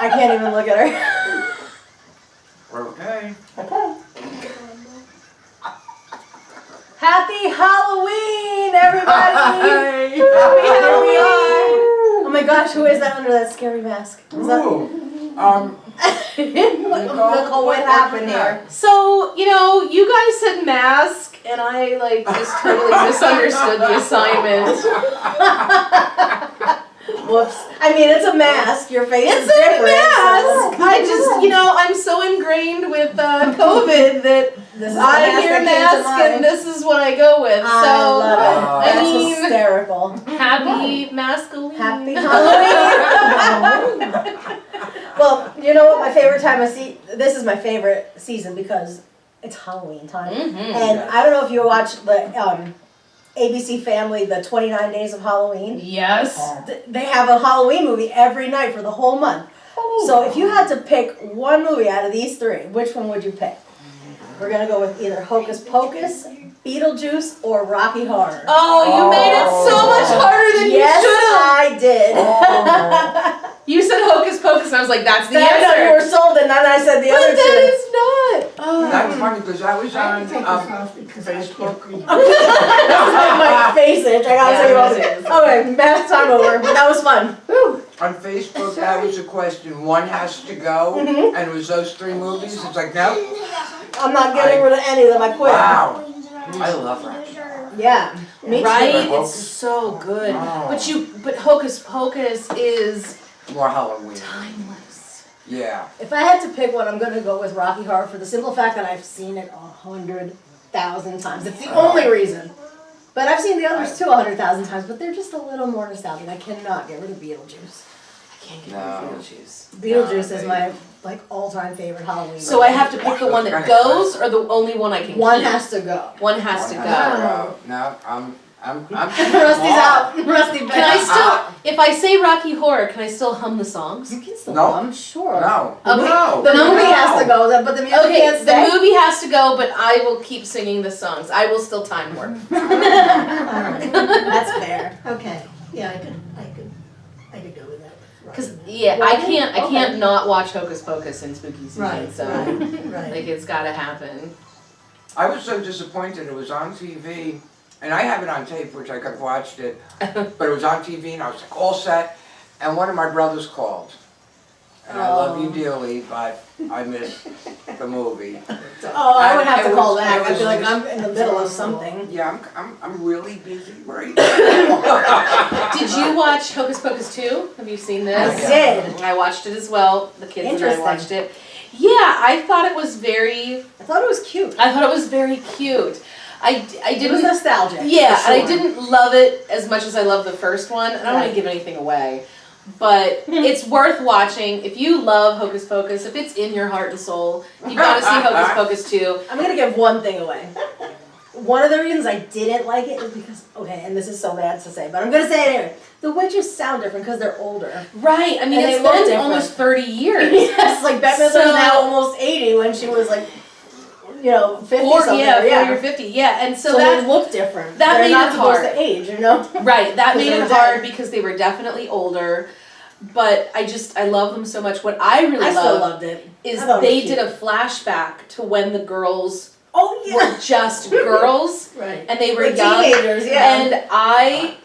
I can't even look at her. Okay. Happy Halloween, everybody! Hi. Here we are. Oh my gosh, who is that under that scary mask? Is that Nicole, what happened here? So, you guys said mask, and I just totally misunderstood the assignment. Whoops. I mean, it's a mask. Your face is It's different. a mask. I just, I'm so ingrained with COVID that I hear mask and this is what I go with. I love it. That's hysterical. Happy Mask-a-ween. Happy Halloween. Well, you know what my favorite time of this is my favorite season because it's Halloween time. Mm-hmm. And I don't know if you watch the ABC Family, the 29 Days of Halloween. Yes. They have a Halloween movie every night for the whole month. So if you had to pick one movie out of these three, which one would you pick? We're going to go with either Hocus Pocus, Beetlejuice, or Rocky Horror. Oh, you made it so much harder than you should have. Yes, I did. You said Hocus Pocus, and I was like, that's the I answer. know you were sold, and then I said the other two. But then it's not. That's funny because I was on Facebook. My face itch. I gotta say about it. Okay, math time over. That was fun. Whew. On Facebook, that was a question. One has to go, and it was those three movies. It's like, no. I'm not getting rid of any of them. I quit. Wow. I love Rocky. Yeah. Me too. Right? It's so good. Oh. But Hocus Pocus is More Halloween. timeless. Yeah. If I had to pick one, I'm gonna go with Rocky Horror for the simple fact that I've seen it 100,000 times. It's the only reason. But I've seen the others too 100,000 times, but they're just a little more nostalgic. I cannot get rid of Beetlejuice. I can't get rid of Beetlejuice. Beetlejuice is my all-time favorite Halloween. So I have to pick the one that goes, or the only one I can One keep? has to go. One has to go. No, I'm Rusty's out. Rusty back. Can I still, if I say Rocky Horror, can I still hum the songs? You can still No. I'm sure. No. Okay. No. The movie has to go, but the music Okay, can't the stay. movie has to go, but I will keep singing the songs. I will still time warp. That's fair. Okay, yeah, I could go with that. Cause I can't not watch Hocus Pocus in spooky season. Right, So right. it's got to happen. I was so disappointed. It was on TV, and I have it on tape, which I could have watched it, but it was on TV, and I was like all set, and one of my brothers called. And I love you dearly, but I missed the movie. Oh, I would have to call It back. was I feel like just- I'm in the middle of something. Yeah, I'm really busy right now. Did you watch Hocus Pocus 2? Have you seen this? I did. I watched it as well. The kids and I Interesting. watched it. Yeah, I thought it was very cute. I thought it was very cute. I It was didn't. nostalgic. Yeah, for and I sure. didn't love it as much as I loved the first one. And I don't want to give anything away, but it's worth watching. If you love Hocus Pocus, if it's in your heart and soul, you got to see Hocus Pocus 2. I'm gonna give one thing away. One of the reasons I didn't like it is because, and this is so bad to say, but I'm gonna say it anyway. The witches sound different because they're older. Right. I mean, And they it's look been different. almost 30 years. Yes, like Bette Midler's So- now almost 80 when she was like, 50 40, something. yeah, 40 or 50. Yeah, and so So that they look different. that They're made not it supposed hard. to age, you know? Right, that made Because it they're hard dead. because they were definitely older. But I love them so much. What I really I still love loved it. is I thought it was they cute. did a flashback to when the girls Oh yeah. were just girls Right. and they were Like young. teenagers, yeah. And I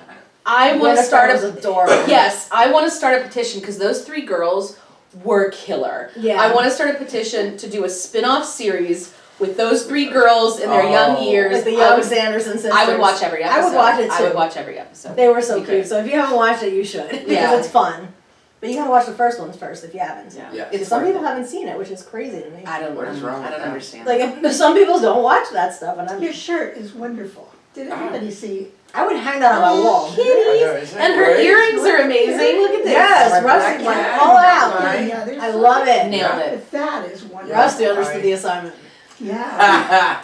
want to start was adorable. yes, I want to start a petition because those three girls were killer. Yeah. I want to start a petition to do a spin-off series with those three girls in their young years. Like the I young would- Sanderson sisters. I would watch every episode. I would watch it too. I would watch every episode. They were so Be cute. great. So if you haven't watched it, you should because Yeah. it's fun. But you gotta watch the first ones first if you haven't. Yeah. Yeah. It's Some worth people it. haven't seen it, which is crazy to me. I don't. What is wrong I with don't that? understand. Like some people don't watch that stuff, and Your shirt is wonderful. Did everybody see? I would hang that on my wall. Kitties, and her earrings are amazing. Look at this. Yes, My Rusty black went cat. all out. Right. Yeah, they're I love it. Nailed it. But that is wonderful. Rusty understood the assignment. Yeah.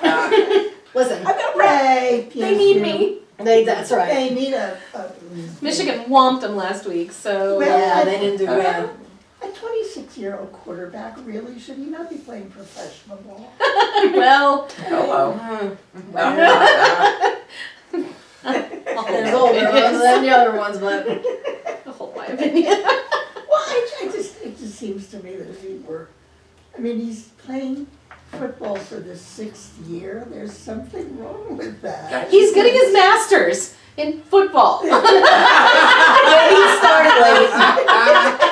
Listen, I've got Ray. They need me. that's right. They need a Michigan whomped them last week, so Well, Yeah, they didn't do good. a 26-year-old quarterback. Really, should he not be playing professional ball? well. Hello. There's older ones and younger ones, but I'll hold my opinion. Well, it just seems to me that if he were, I mean, he's playing football for the 6th year, there's something wrong with that. He's getting his master's in football. Maybe he started late.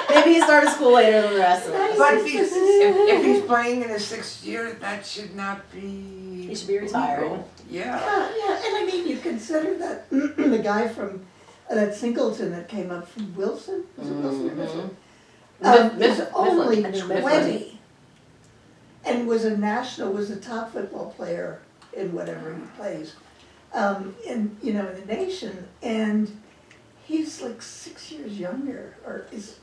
Maybe he started school later than the rest of us. But if he's playing in his 6th year, that should not be. He should be retiring. legal. Yeah. Yeah, and I mean, you consider that the guy from, that Singleton that came up from Wilson, was it Wilson or Mifflin? Was only Mifflin. 20. And was a top football player in whatever he plays, in the nation, and he's like 6 years younger, or is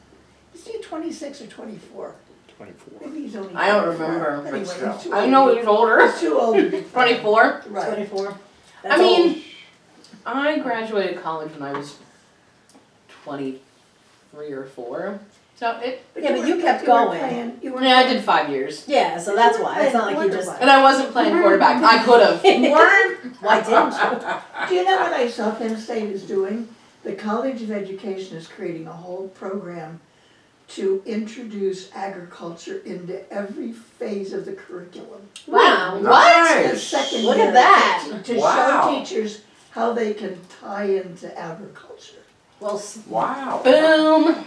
he 26 or 24? 24. Maybe he's only 24. I don't remember, Anyway, but still. he's too I old. know he's older. He's too old to be playing. 24. Right. 24. I That's mean, I graduated college when I was 23 or 4. So it. Yeah, but you were- kept you were going. playing- you were Yeah, I playing- did 5 years. Yeah, so that's why. It's not like you just. And I wasn't playing quarterback. I could have. Why didn't you? Do you know what I saw Penn State is doing? The College of Education is creating a whole program to introduce agriculture into every phase of the curriculum. Wow. The Nice. second Look year, at that. To Wow. show teachers how they can tie into agriculture. Well, Wow. Boom.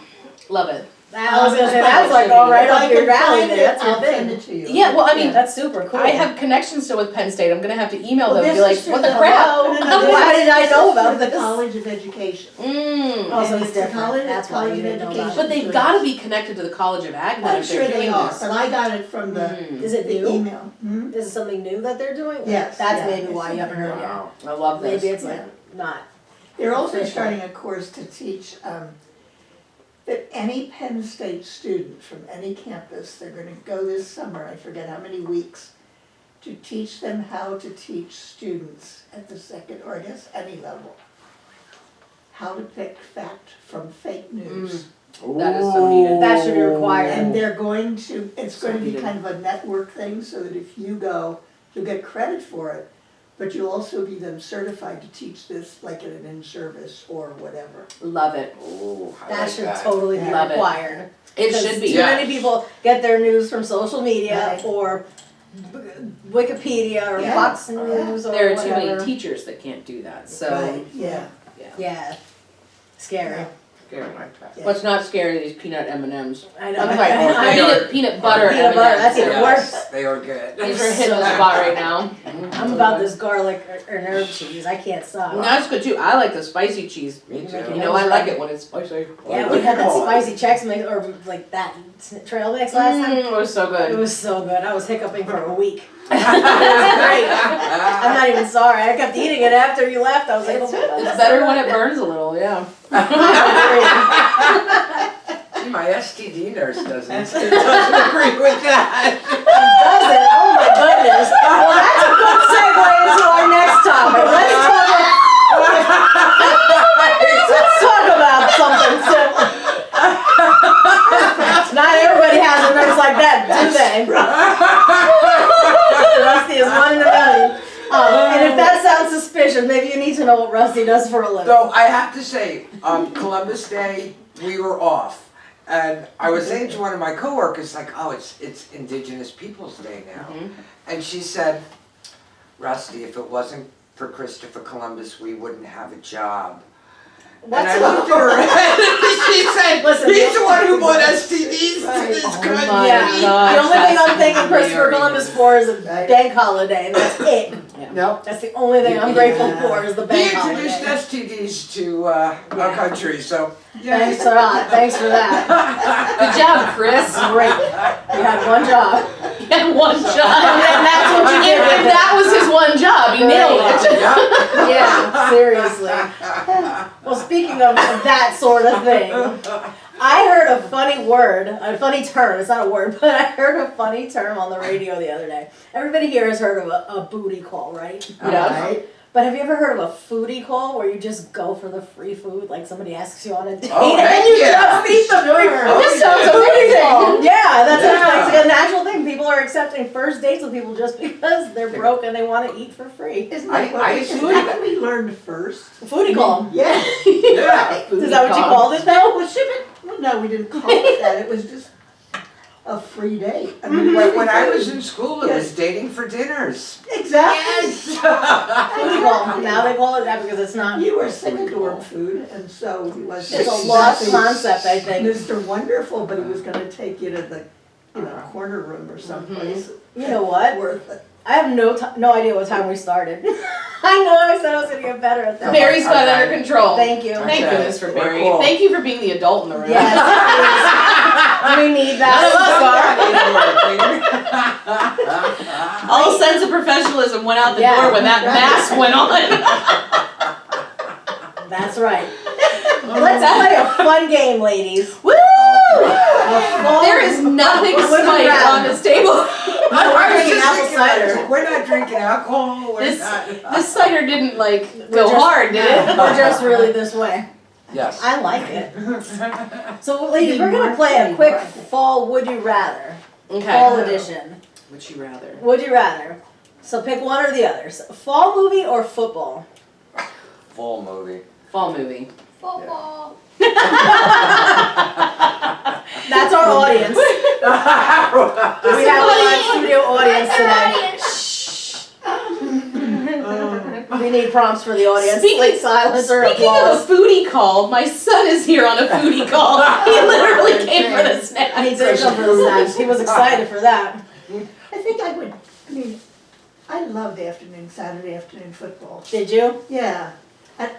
Love it. I was gonna say that's like all right If I up your can valley. find There. it, That's your I'll send thing. it to you. Yeah, well, I mean, That's super cool. I have connections still with Penn State. I'm gonna have to email Well, them and be this like, is what for the crap? Why did I know about the this? College of Education. Mm. Oh, so And it's it's the different. College- That's why College you of didn't know about Education. it. But they've got to be connected to the College of Ag now I'm if sure they're they doing are, this. but I got it from the Is it new? email. Hmm? Is it something new that they're doing? Yes, That's yeah, maybe it's why you haven't heard yet. Wow. I love this. Maybe it's like Yeah. not. They're also Official. starting a course to teach that any Penn State student from any campus, they're gonna go this summer, I forget how many weeks, to teach them how to teach students at the second, or I guess any level, how to pick fact from fake news. That is so needed. That should be required. And they're going to, it's So going to be needed. kind of a network thing, so that if you go, you'll get credit for it, but you'll also be then certified to teach this like at an in-service or whatever. Love it. Ooh, I That like should that. totally be Love it. required. It Because should be. Too Yeah. many people get their news from social media Right. or Wikipedia or Yeah. Fox News or There are whatever. too many teachers that can't do that. So Right, yeah. Yeah, scary. Scary like that. Yeah. what's not scary are these peanut M&Ms. I know. I'm like, I They know. are- peanut butter Peanut M&Ms. butter, that's even Yeah. worse. They are good. These are hitting the spot right now. I'm about this garlic or herb cheese. I can't stop. No, that's good too. I like the spicy cheese. Me too. You know, I like it when it's spicy. Yeah, What we do had you that call it? spicy Chex mix or like that trail mix last time. It was so It good. was so good. I was hiccuping for a week. It was great. I'm not even sorry. I kept eating it after you left. I was like, It's, oh my God, it's that's better so when it good. burns a little, yeah. See, my STD nurse doesn't agree with that. Does it? Oh my goodness. Well, that's a good segue into our next topic. Let's talk about something simple. Not everybody has a nurse like that, do they? Rusty is one in a million. And if that sounds suspicious, maybe you need to know what Rusty does for a living. Though I have to say, Columbus Day, we were off. And I was saying to one of my coworkers, like, oh, it's Indigenous Peoples' Day now. And she said, Rusty, if it wasn't for Christopher Columbus, we wouldn't have a job. And I looked at her and she said, Listen, he's the one who brought STDs Right. to this Oh country. my Yeah, gosh, the only thing that's I'm thinking Christopher hilarious. Columbus for is a Right. bank holiday, and that's it. Nope. That's the only thing I'm grateful for is the He bank introduced holiday. STDs to our country, so Thanks for that. Thanks for that. Good job, Chris. Great. You had one job. He had one And job. that's what you did And with it. that was his one job. He nailed it. Yeah, seriously. Well, speaking of that sort of thing, I heard a funny word, a funny term, it's not a word, but I heard a funny term on the radio the other day. Everybody here has heard of a booty call, right? Yeah. Right? But have you ever heard of a foodie call where you just go for the free food, like somebody asks you on a date Oh, and heck you yeah. just eat the free Sure. food? This sounds Foodie call. amazing. Yeah, that's Yeah. It's a natural thing. People are accepting first dates with people just because they're broke and they want to eat for free. Isn't I- that what I we, used to is do that that. what we learned first? Foodie call. Yeah. Yeah. Is that what you called it No, though? well, well, no, we didn't call it that, it was just, a free date. I mean, When I was in school, it was dating for dinners. Exactly. Well, now they call it that because it's not. You were sick of dorm food, and so he was. It's a lost concept, I think. Mr. Wonderful, but he was gonna take you to the, corner room or someplace. You know what? Worth it. I have no idea what time we started. I know I said I was gonna get better at that. Mary's got it under control. Thank you. Thank Okay. goodness for We're Mary. cool. Thank you for being the adult in the room. Yes, please. We need None of that. us are. All sense of professionalism went out the Yeah. door when that mask went on. That's right. Let's play a fun game, ladies. Woo! There is nothing spiked on this table. We're drinking apple cider. We're not drinking alcohol. We're This not. this cider didn't like We're go just- hard, did it? We're just really this way. Yes. I like it. So, ladies, we're gonna play a quick fall Would You Rather. Fall Okay. edition. Would you rather? Would you rather? So pick one or the other. Fall movie or football? Full movie. Fall movie. Football. That's our audience. We have a live studio audience today. We need prompts for the audience. Speaking- like silence or Speaking applause. of a foodie call, my son is here on a foodie call. He literally came for the snack. He did come for the snacks. He was excited for that. I think I loved Saturday afternoon football. Did you? Yeah,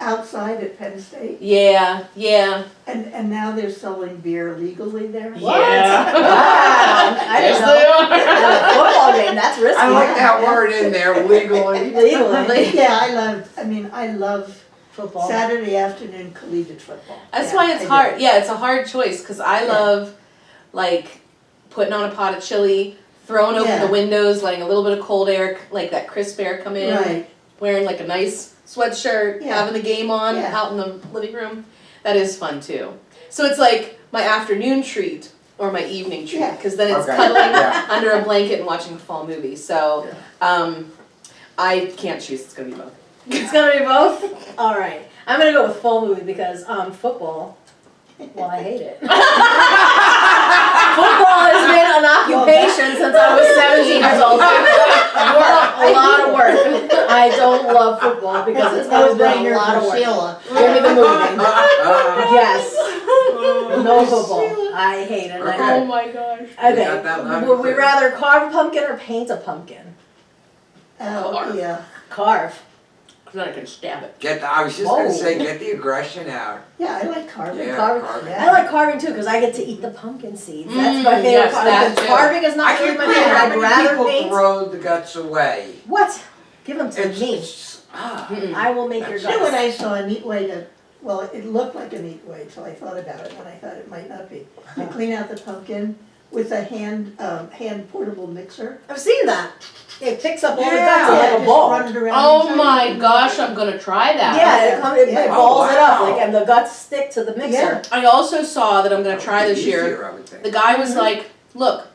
outside at Penn State, Yeah, yeah. and now they're selling beer legally there. What? Yeah. Wow. I Yes, didn't know. they are. At a football game, that's risky. I like that word in there, legally. Legally. Yeah, I love Football. Saturday afternoon collegiate football. That's Yeah, why I it's do. hard. Yeah, it's a hard choice because I love like putting on a pot of chili, throwing open Yeah. the windows, letting a little bit of cold air, like that crisp air come in, Right, wearing like a nice sweatshirt, Yeah. having the game on Yeah. out in the living room. That is fun too. So it's like my afternoon treat or my evening treat Yeah. because then it's Okay. cuddling Yeah. under a blanket and watching a fall movie. So I can't choose. It's gonna be both. It's gonna be both? Alright. I'm gonna go with fall movie because football, well, I hate it. Football has been an occupation since I was 17 years old. A lot of work. I don't love football because it's always been a lot of work. Give me the movie. Yes. No football. I hate it. I Oh know. my gosh. Okay. got that loud and Would we clear. rather carve a pumpkin or paint a pumpkin? oh, yeah, Carve. Because then I can stab it. I was just gonna Whoa. say, get the aggression out. yeah, I like carving. Yeah, Carving. carving. I like carving too because I get to eat the pumpkin seeds. That's my favorite yes, part. that The too. carving is I not really can't my believe favorite. how I'd many rather people paint. throw the guts away. What? Give them to It's me. just, Mm-mm. I will make your That's You know what guts. I saw, a neat way to, well, it looked like a neat way till I thought about it, and I thought it might not be. You clean out the pumpkin with a hand portable mixer. I've seen that. It picks up all the Yeah. guts in like a Just ball. run it around Oh inside. my gosh, I'm gonna try that. Yeah, it Yeah. balls it up, Oh, like, wow. and the guts stick to the mixer. Yeah. I also saw that I'm gonna try this easier, year. I would think. The guy was like, look,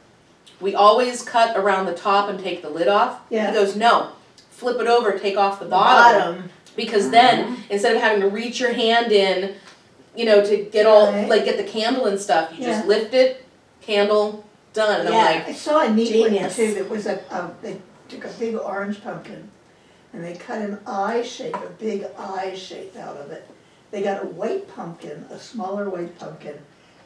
we always cut around the top and take the lid off. Yeah. He goes, no, flip it over, take off the bottom. Because then, instead of having to reach your hand in, to get Right. get the candle and stuff, you just Yeah. lift it, candle, done. And Yeah. I'm like, I saw a neat one Genius. too, that was they took a big orange pumpkin and they cut an eye shape, a big eye shape out of it. They got a white pumpkin, a smaller white pumpkin,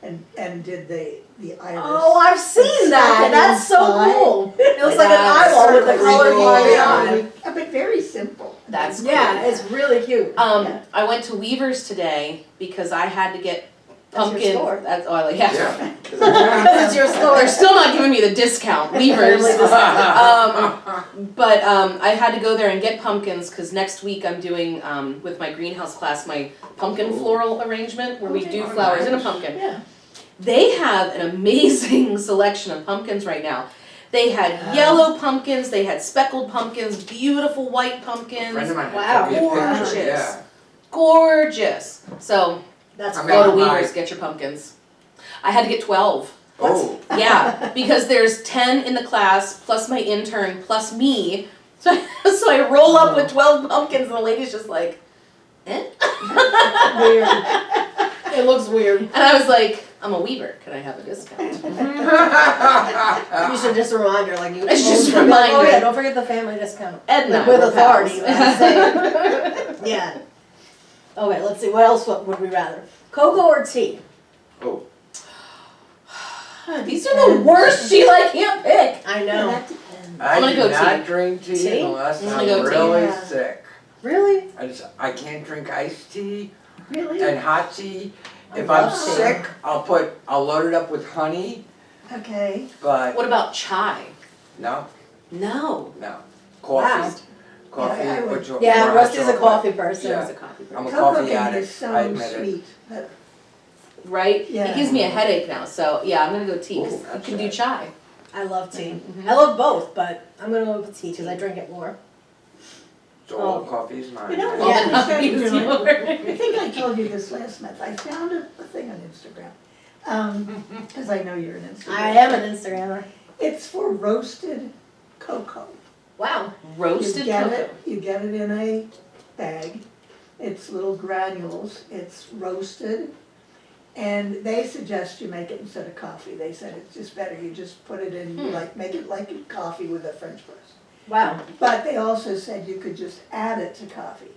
and did the iris. Oh, I've seen Stuck that. it That's so inside. cool. It looks like an That's eyeball with the really colored cool. line Yeah. on it. But very simple. That's Yeah, it's really cute. Yeah. I went to Weaver's today because I had to get That's your pumpkin. store. That's oh, yeah. Yeah. Because it's your store. They're still not giving me the discount, Weaver's. Family discount. But I had to go there and get pumpkins because next week I'm doing with my greenhouse class my pumpkin Ooh. floral arrangement where we do Oh, flowers in a nice. pumpkin. Yeah. They have an amazing selection of pumpkins right now. They had Yeah. yellow pumpkins, they had speckled pumpkins, beautiful white A friend pumpkins, of mine Wow. had took me a picture, Gorgeous. yeah. gorgeous. So That's I'm go to gonna buy- Weaver's, get your pumpkins. I had to get 12. Oh, Yeah, because there's 10 in the class, plus my intern, plus me. So I roll up with 12 pumpkins and the lady's just like, eh? weird. It looks weird. And I was like, I'm a weaver, can I have a discount? You should just remind her, like you. It's just Oh reminder. yeah, don't forget the family discount. Edna, Like, with we're authority. pals. Let's say. Yeah. Okay, let's see. What else would we rather? Cocoa or tea? Oh, These are the worst, Sheila, I can't pick. I Yeah, know. that depends. I gonna do go not tea. drink tea Tea? unless I'm I'm gonna go tea. really Yeah. sick. Really? I can't drink iced tea Really? and hot tea. If I I'm love tea. sick, I'll load it up with honey, Okay. but What about chai? no, No. coffee. Wow. Coffee, Yeah, I would- with cho- Yeah, brown Rusty's a chocolate. coffee person. Yeah. It's a coffee I'm a break. Cocoa coffee can be addict, I so admit it. sweet, but Right? Yeah. It gives me a headache now, so yeah, I'm gonna go tea. 'Cause Ooh, you that's can do nice. chai. I love tea. Mhm. I love both, but I'm gonna go with tea because I drink it more. So all Oh. coffee is mine. You know what Well, Yeah. then I I'll use doing? I yours. think I told you this last month. I found a thing on Instagram. Because I know you're an Instagram. I am an Instagrammer. It's for roasted cocoa. Wow. Roasted cocoa. You get it in a bag. It's little granules. It's roasted. And they suggest you make it instead of coffee. They said it's just better. You just put it in, make it like coffee with a French press. Wow. But they also said you could just add it to coffee.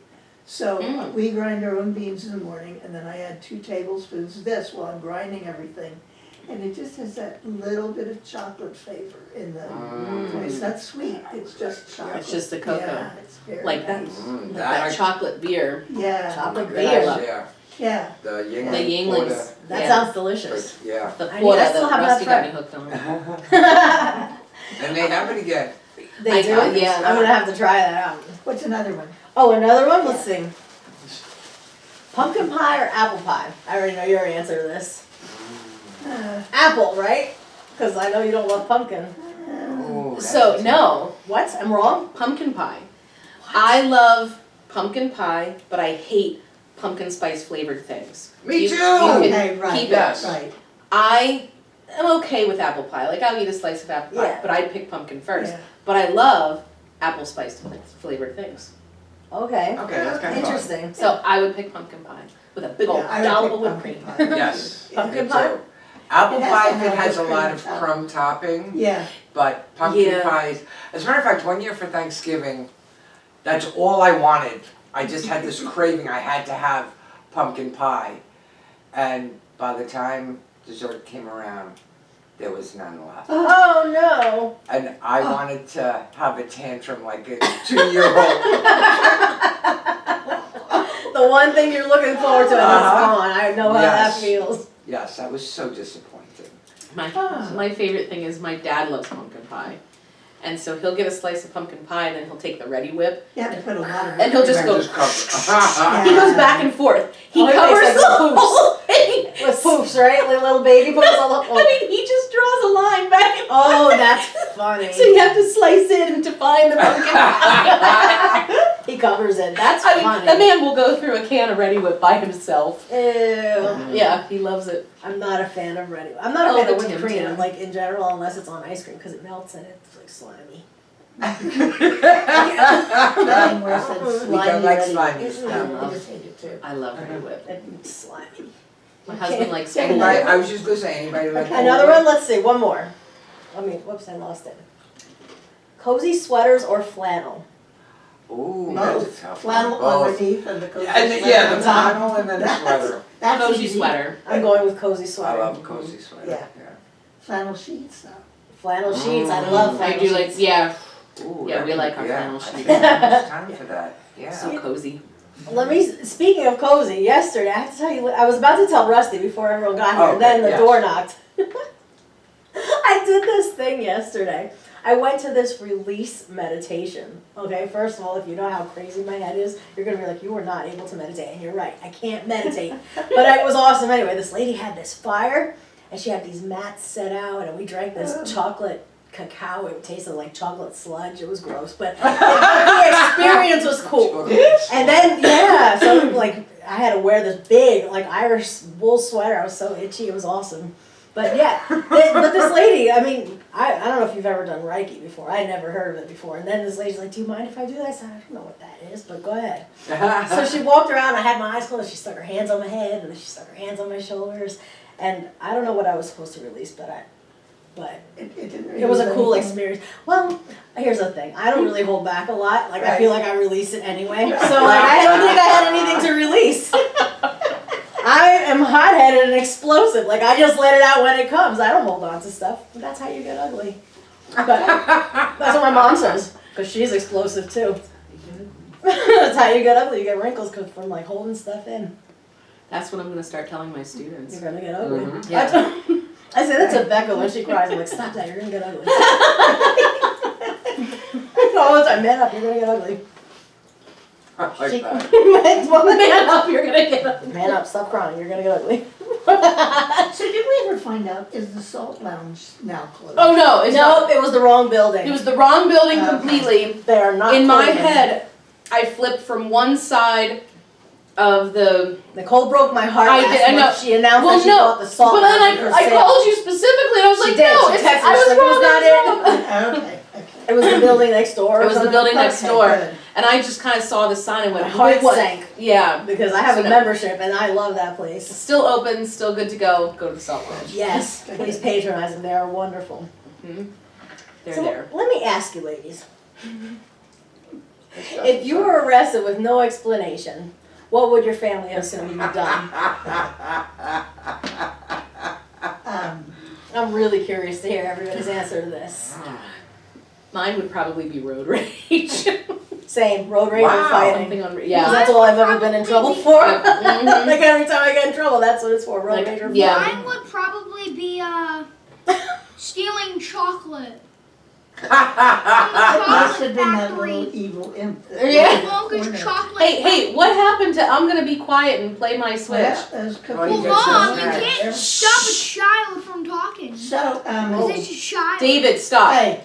So Mm. we grind our own beans in the morning, and then I add 2 tablespoons of this while I'm grinding everything. And it just has that little bit of chocolate flavor in the, it's not sweet, it's just chocolate. It's just the cocoa. Yeah, it's very Like that. nice. Like that chocolate beer. Yeah, Chocolate That I beer. love. Yeah, yeah. the The Yingling. Yinglings. That Yeah. sounds delicious. Yeah, The I quota still that have Rusty not got me tried. hooked on. and they have it again. They I do? know, yeah. I'm gonna have to try that out. What's another one? Oh, another one? Let's see. Pumpkin pie or apple pie? I already know your answer to this. Apple, right? Because I know you don't love pumpkin. Ooh, that's So, a- no, What? I'm wrong? pumpkin pie. I love pumpkin pie, but I hate pumpkin spice flavored things. Me You- too! you can Okay, right, keep it. Yes. right. I am okay with apple pie. Like, I'll eat a slice of apple pie, Yeah. but I'd pick pumpkin first. Yeah. But I love apple spice flavored things. Okay. Okay, that's kind of fun. Interesting. So I would pick pumpkin pie with a big old Yeah, I would dollop pick of whipped cream. pumpkin pie. Yes. Pumpkin me pie? too. Apple It has pie to if it have has a whipped lot cream of top. crumb topping, Yeah, but pumpkin Yeah. pies, as a matter of fact, one year for Thanksgiving, that's all I wanted. I just had this craving, I had to have pumpkin pie. And by the time dessert came around, there was none left. Oh no. And I wanted to have a tantrum like a 2-year-old. The one thing you're looking forward to and it's Uh-huh. gone. I know how Yes. that feels. Yes, I was so disappointed. My favorite thing is my dad loves pumpkin pie. And so he'll get a slice of pumpkin pie and then he'll take the Ready Whip. you have to put a lot of. And he'll just And go, cover. he goes back and forth. He Oh, he covers makes the like little whole thing. With poofs, right? Like little baby poofs all up. I mean, he just draws a line back and Oh, forth. that's funny. So you have to slice in to find the pumpkin pie. He covers it. That's I mean, funny. the man will go through a can of Ready Whip by himself. Ew. Yeah, he loves it. I'm not a fan of Ready. I'm not a Oh, fan the of whipped Tim cream, Tam. like in general, unless it's on ice cream because it melts and it's like slimy. Nothing worse than We slimy don't like Ready. slimy I stuff. just hate it too. I love Ready Whip. It's slimy. My husband likes Okay. Anybody, Ready I Whip. was just gonna say, anybody like Another one. Let's see. One more. Whoops, I lost it. Cozy sweaters or flannel? Ooh, Both. that's a tough Flannel one. underneath and the cozy And the, sweater yeah, on the top. flannel and then the sweater. That's Cozy easy. sweater. I'm going with cozy I sweater. love cozy sweater. Yeah. Flannel sheets though. Flannel sheets. I love I flannel do sheets. like, yeah, Ooh, Yeah, we that'd like be- our yeah, flannel I sheets. think it's time for that, yeah. so cozy. Let me. Speaking of cozy, yesterday I have to tell you. I was about to tell Rusty before everyone got here. Oh, and then the yes. door knocked. I did this thing yesterday. I went to this release meditation. Okay, first of all, if you know how crazy my head is, you're gonna be like, you are not able to meditate, and you're right. I can't meditate, but it was awesome anyway. This lady had this fire, and she had these mats set out, and we drank this chocolate cacao. It tasted like chocolate sludge. It was gross, but the experience was cool. And then, yeah, so like I had to wear this big like Irish wool sweater. I was so itchy. It was awesome. But yeah, but this lady, I mean, I don't know if you've ever done Reiki before. I had never heard of it before. And then this lady's like, do you mind if I do that? I said, I don't know what that is, but go ahead. So she walked around, I had my eyes closed, she stuck her hands on my head, and then she stuck her hands on my shoulders. And I don't know what I was supposed to release, but It didn't it was a release cool anything. experience. Well, here's the thing. I don't really hold back a lot. Like, I Right. feel like I release it anyway. So, like, I don't think I had anything to release. I am hot-headed and explosive. Like, I just let it out when it comes. I don't hold on to stuff. That's how you get ugly. But that's what my mom says, because she's explosive, too. That's how you get ugly. You get wrinkles from, like, holding stuff in. That's what I'm gonna start telling my You're students. gonna get ugly. Mhm. Yeah. I say that to Becca when she cries. I'm like, stop that, you're gonna get ugly. All the time, man up, you're gonna get ugly. I like She- that. Man up, you're gonna get ugly. Man up, stop crying, you're gonna get ugly. So did we ever find out, is the Salt Lounge now closed? Oh no, it's not. No, it was the wrong building. It was the wrong building Okay. completely. They are not. In my closing. head, I flipped from one side of the. Nicole broke my heart I last did- I know. month. She announced Well, that she no, bought the salt. But then Lounge for I sale. called you specifically and I was She like, did. no, She it's, texted I us, was like, wrong. it was not I was wrong. Okay, okay. It was the building next door. It was the building next Okay, door. good. And I just kind of saw the sign and My went, heart what? sank Yeah. because I have So a no. membership and I love that place. Still open, still good to go. Go to the Salt Lounge. Yes, please patronize them. They are wonderful. Mhm. They're So there. let me ask you, ladies. If you were arrested with no explanation, what would your family have assumed you'd done? I'm really curious to hear everybody's answer to this. Mine would probably be road rage. Same, road rage Wow. or fighting. Something on, Because yeah. that's all I've ever been in trouble for. Mhm. Like every time I get in trouble, that's what it's for, road Like, rage or yeah. fighting. Mine would probably be stealing chocolate. It must have been that Factory. little evil imp. that Yeah. was in the Longest corner. chocolate. Hey, what happened to I'm gonna be quiet and play my Switch? Yeah, those Well, you cookies. get Well, some Mom, you snacks. can't stop a child from talking. So, Because it's a child. David, stop. Hey,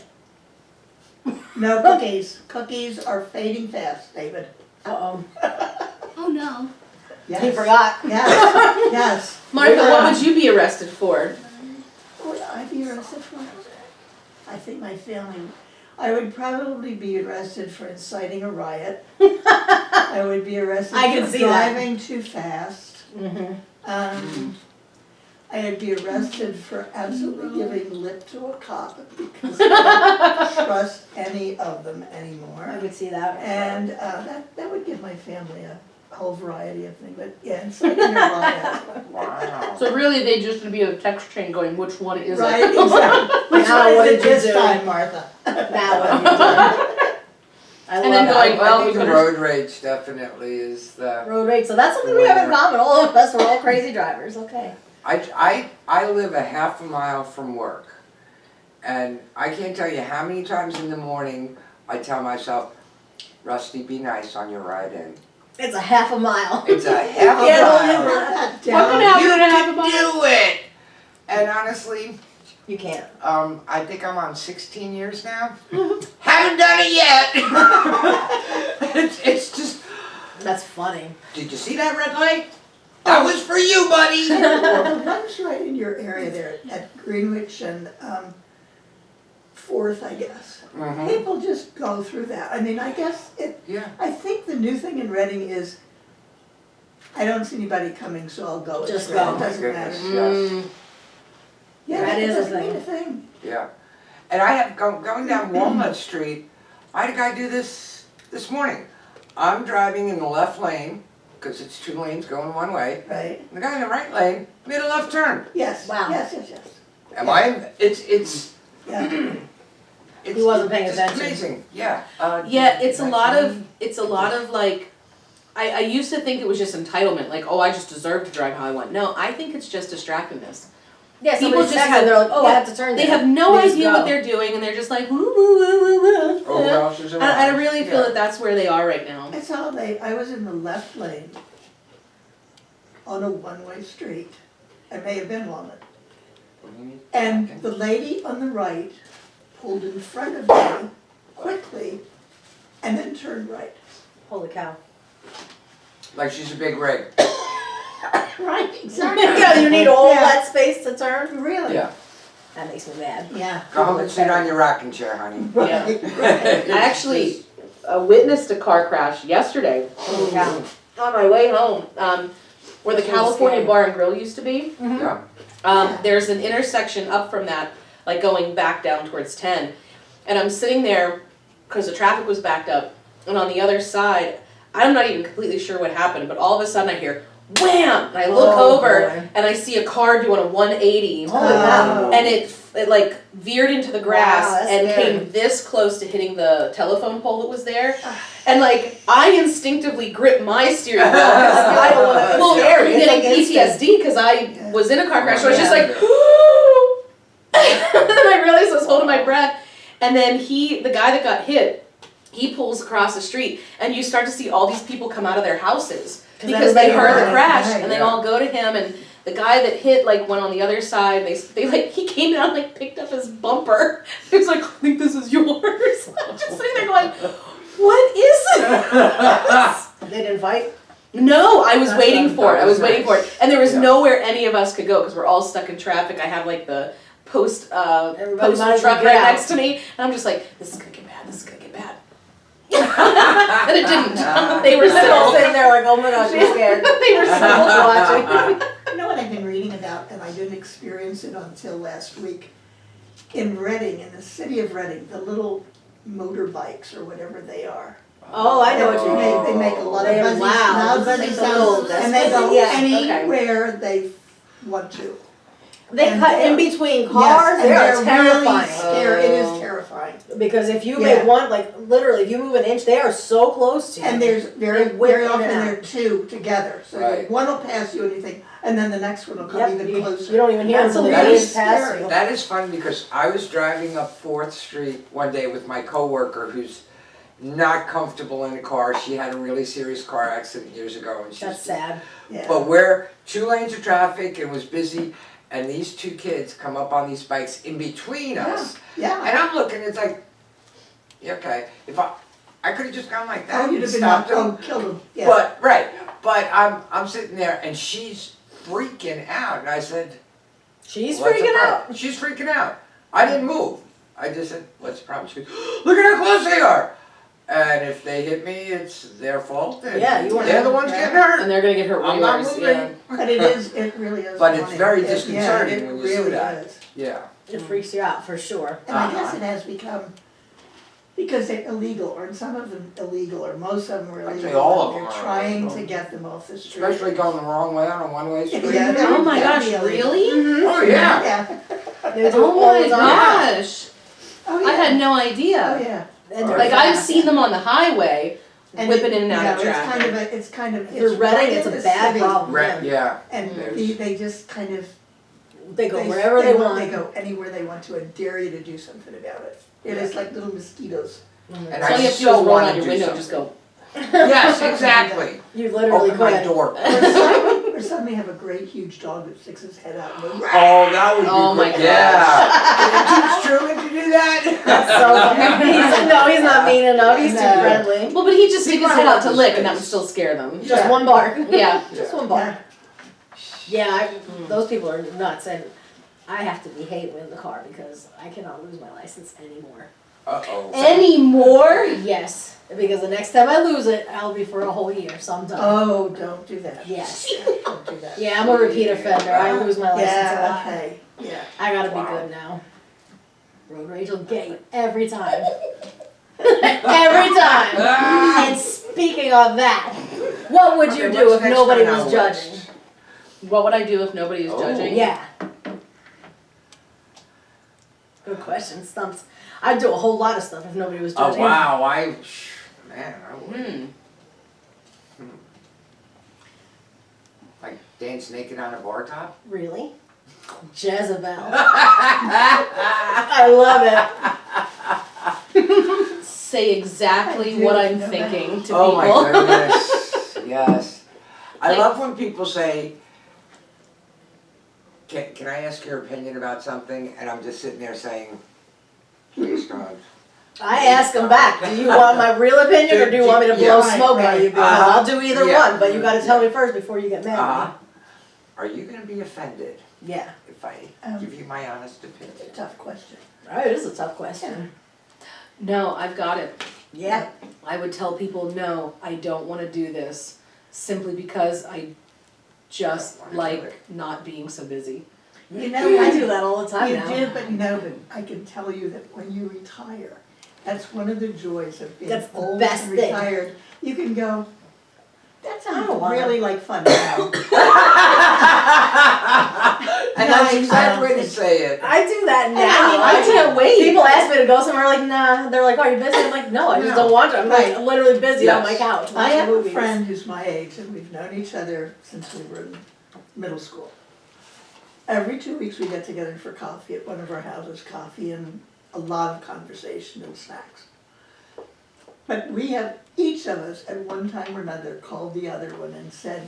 no cookies. Cookies are fading fast, David. uh-oh, Oh no. Yes. he forgot. Yes, yes. Martha, what would you be arrested for? Would I be arrested for? I think my family, I would probably be arrested for inciting a riot. I would be arrested I can for see that. driving too fast. Mm-hmm. I would be arrested for absolutely giving lip to a cop because I don't trust any of them I anymore. could see that. And that would give my family a whole variety of things, but yeah, inciting a riot. Wow. So really, they just would be a text chain going, which one is Right, it? exactly. Which Now one what is it did you this do? time, Martha? Now what have you done? I And love then that. going, well, I think we the could've- road rage definitely is the. Road rage, so that's something we have in common, all of us, we're all crazy drivers, okay. I live a half a mile from work. And I can't tell you how many times in the morning I tell myself, Rusty, be nice on your ride in. It's a half a mile. It's a half a Yeah, mile. That What can down. happen You in a half a can mile? do it! And honestly, You can't. I think I'm on 16 years now. Haven't done it yet! it's just, That's funny. did you see that red light? That was for you, buddy! Well, the ones right in your area there at Greenwich and 4th, I guess. Mhm. People just go through that. I mean, I guess Yeah. I think the new thing in Reading is, I don't see anybody coming, so I'll go. Just It go. doesn't matter. Goodness. Mm, Yeah, That is a doesn't mean thing. Yeah. And I have, going down Walnut Street, I had a guy do this morning. I'm driving in the left lane, because it's 2 lanes going one way. Right? And the guy in the right lane made a left turn. Yes, Wow. yes. Am I, it's, Yeah. He wasn't paying just attention. amazing, yeah. yeah, it's a Next lot one. of like, I used to think it was just entitlement, like, oh, I just deserve to drive how I want. No, I think it's just distractiveness. Yeah, People people just just have- they're like, oh, I yeah, have to turn They there. have no They just idea go. what they're doing, and they're just like, woo, woo, woo, woo, woo. Oh, what else is And I really feel Yeah. that that's where they are right now. I saw I was in the left lane on a one-way street. I may have been Walnut. And the lady on the right pulled in front of me quickly and then turned right. Holy cow. Like she's a big rig. Right, exactly. Yeah, you need all Yeah. that space to turn? Really? Yeah. That makes me mad. Yeah. Go home and sit on your rocking chair, honey. Right, right. I actually witnessed a car crash yesterday Holy cow. on my way home. where the That's really California scary. Bar and Grill used to be. Yeah. There's an intersection up from that, like going back down towards 10. And I'm sitting there because the traffic was backed up. And on the other side, I'm not even completely sure what happened, but all of a sudden I hear wham! And I look Oh, over boy. and I see a car doing a 180. Holy cow. And it like veered into the grass Wow, that's and scary. came this close to hitting the telephone pole that was there. And like I instinctively gripped my steering wheel. 'Cause I don't wanna, well, scary. I'm It's getting like instant. PTSD because I was in a car crash. So I was just Yeah. like, and then I realized I was holding my breath. And then the guy that got hit, he pulls across the street, and you start to see all these people come out of their houses because they everybody heard the heard it, crash, right, and they yeah. all go to him. And the guy that hit like went on the other side. They like he came down and like picked up his bumper. He was like, I think this is yours. I'm just sitting there going, what is this? They didn't fight? No, I was That's waiting good. for it. I was That's waiting for nice. it, and there was Yeah. nowhere any of us could go because we're all stuck in traffic. I have like the post Everybody might post as well truck get right out. next to me, and I'm just like, this is gonna get bad. This is gonna get bad. And it didn't. They were They're all still. sitting there like, oh my gosh, I'm scared. They were still watching. You know what I've been reading about, and I didn't experience it until last week? In Reading, in the city of Reading, the little motorbikes or whatever they are. Oh, I know what you mean. They make a lot of They're buzzy, loud. loud buzzy It's a sounds, little- and they go yeah, anywhere they want to. They And cut in they're- between cars, Yes, they are and they're really terrifying. scary. It is terrifying. Because if you Yeah. make one, like literally, if you move an inch, they are so close to you. And there's very, They whip very in often and out. there are two together, so Right. one will pass you and you think, and then the next one will come Yep, even you closer. don't even hear That's them a until they little whiz past scary. you. That is funny because I was driving up 4th Street one day with my coworker who's not comfortable in a car. She had a really serious car accident years ago and she's That's sad. Yeah. But we're 2 lanes of traffic and was busy, and these 2 kids come up on these bikes in between us. Yeah. And I'm looking, it's like, yeah, okay, if I could have just gone like that Oh, you'd and have been stopped them. killed them, yeah. But, right, but I'm sitting there and she's freaking out, and I said, She's "What's the freaking out. problem?" She's freaking out. I didn't move. I just said, what's the problem? She goes, look at how close they are. And if they hit me, it's their fault. And Yeah, you they're the ones yeah. getting hurt. And they're gonna get hurt way I'm not worse. moving. Yeah. But it really is. But it's funny. very Yeah, disconcerting it when you see really that. is. Yeah. It freaks you out for sure. And I guess it has become, because they're illegal, or some of them illegal, or most of them are I'd say illegal. all of and them They're are trying illegal. to get them off the street. Especially going the wrong way on a one-way street. Yeah, they're Oh my gosh, definitely really? illegal. Oh, yeah. Yeah. They do Oh all my the time. gosh. Oh, yeah. I had no Oh, idea. yeah. And they're Like I've fast. seen them on the highway, whipping in and out of Yeah, traffic. it's kind of, If they're Reading, it's a bad problem. Right, yeah. And Mm. they just kind of. They go wherever they want. They go anywhere they want to and dare you to do something about it. It is like little mosquitoes. And So all I you have to do so is roll want down to your do window, something. just go. Yes, exactly. You literally Open my could. door. Or suddenly have a great huge dog that sticks his head out and goes, Oh, that would be Oh my good. Yeah. Can you teach Truman to do that? That's so no, he's not mean enough. He's too No. friendly. Well, but he'd just See, stick his my head out heart to is lick, and that would fixed. still scare them. Just Yeah. one bark. Yeah. Just one bark. Yeah, those people are nuts, and I have to be hating in the car because I cannot lose my license anymore. Uh-oh. Anymore? Yes, because the next time I lose it, I'll be for a whole year, so I'm done. Oh, don't do that. Yes. Don't do that. Yeah, I'm a repeat offender. I lose my license a Yeah, lot. okay, yeah. I gotta be Wow. good now. Road rage will get you every time. Every time. And speaking of that, what would you Okay, do what's if next nobody on our was list? judging? What would I do if nobody was Oh. judging? Yeah. Good question, stumps. I'd do a whole lot of stuff if nobody was Oh, judging. wow, man, I would. Hmm. Like dance naked on a bar top? Really? Jezebel. I love it. Say exactly I do what I'm know thinking to Oh people. my goodness, yes. I Like- love when people say, can I ask your opinion about something? And I'm just sitting there saying, please God. I ask them back, do you want my real opinion or do you want me to blow Yeah. smoke at you? Because Uh-huh. I'll do either Yeah. one, but you gotta tell me first before you get mad Uh-huh. at me. Are you gonna be offended Yeah. if I give you my honest opinion? Tough question. Right, it is a tough question. No, I've got it. Yeah. I would tell people, no, I don't want to do this, simply because I just Wanna do like it. not being so busy. You know, I do that all the time You now. do, but no, but I can tell you that when you retire, that's one of the joys of being That's the old best and thing. retired. You can go, that I sounds don't wanna. really like fun now. And that's No, the exact way to it's- say it. I do that now. I can't wait. People ask me to go somewhere, like, nah. They're like, are you busy? I'm like, no, I just No. don't want to. I'm like Right. literally busy on my Yes. couch I watching have movies. a friend who's my age, and we've known each other since we were in middle school. Every 2 weeks we get together for coffee at one of our houses, coffee and a lot of conversation and snacks. But we have, each of us at one time or another called the other one and said,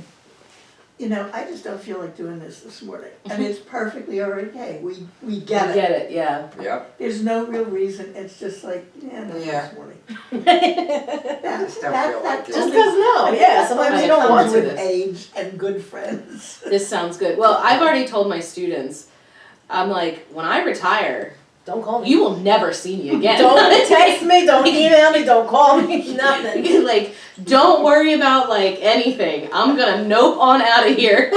you know, I just don't feel like doing this morning. And it's perfectly okay, we get it. Get it, yeah. Yep. There's no real reason, it's just like, yeah, not Yeah. this morning. Just don't feel like it. Just because no, yeah, sometimes you don't want to. with this. age and good friends. This sounds good. Well, I've already told my students, I'm like, when I retire, Don't call me. you will never see me again. Don't text me, don't email me, don't call me, nothing. Like, don't worry about like anything. I'm gonna nope on out of here.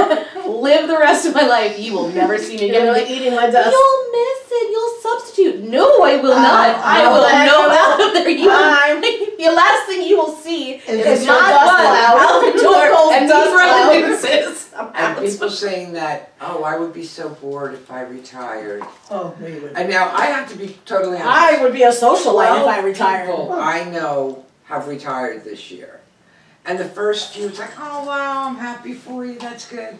Live the rest of my life. You will never see me You're again. like eating my dust. You'll miss it. You'll substitute. No, I will not. I no, will heck nope no. out of there. You I'm- the last thing you will see Is is your not dust fun cloud. out the door Goes and me dust cloud. throwing deuces. I'm And out. people saying that, oh, I would be so bored if I retired. Oh, no, you wouldn't. And now I have to be totally honest. I would be a socialite if I 12 retired. people I know have retired this year. And the first few, it's like, oh wow, I'm happy for you, that's good.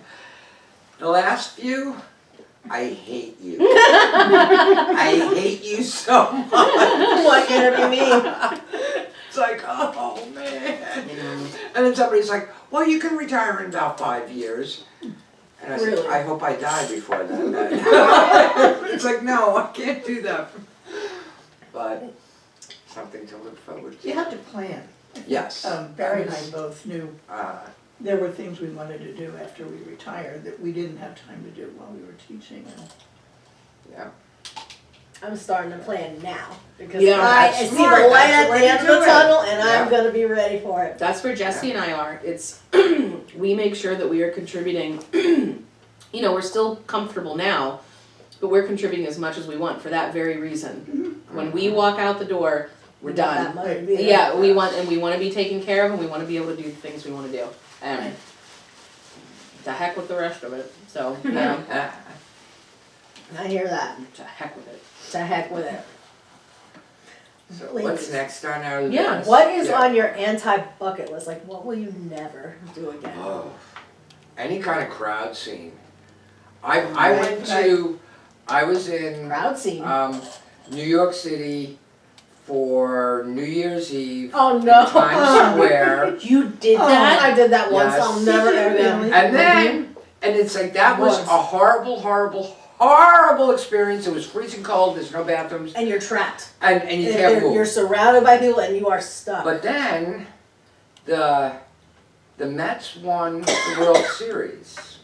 The last few, I hate you. I hate you so much. What interview me? It's like, oh man. And then somebody's like, well, you can retire in about 5 years. And I said, Really? I hope I die before then. It's like, no, I can't do that. But something to look forward to. You have to plan. Yes. Barry and I both knew Uh, there were things we wanted to do after we retired that we didn't have time to do while we were teaching. And yeah. I'm starting to plan now because Yeah, I that's see smart. the light That's at the the way end to of the do it. tunnel, and I'm Yeah. gonna be ready for it. That's where Jesse and I are. It's we make sure that we are contributing. You know, we're still comfortable now, but we're contributing as much as we want for that very reason. When we walk out the door, we're done. That might be it. Yeah, we want to be taken care of, and we want to be able to do the things we want to do. And to heck with the rest of it. So yeah, I hear that. to heck with it. To heck with it. So what's next on our list? Yeah, What is Yeah. on your anti-bucket list? Like, what will you never do again? Oh, any kind of crowd scene. I went to, I was in Crowd scene. New York City for New Year's Eve Oh no! in Times Square. You did Oh, that? I did that once. Yes. I'll never Did you ever really? again. And then, and it's like, that was Was. a horrible, horrible, horrible experience. It was freezing cold, there's no bathrooms, And you're trapped. and you And can't you're move. surrounded by people, and you are stuck. But then, the Mets won the World Series.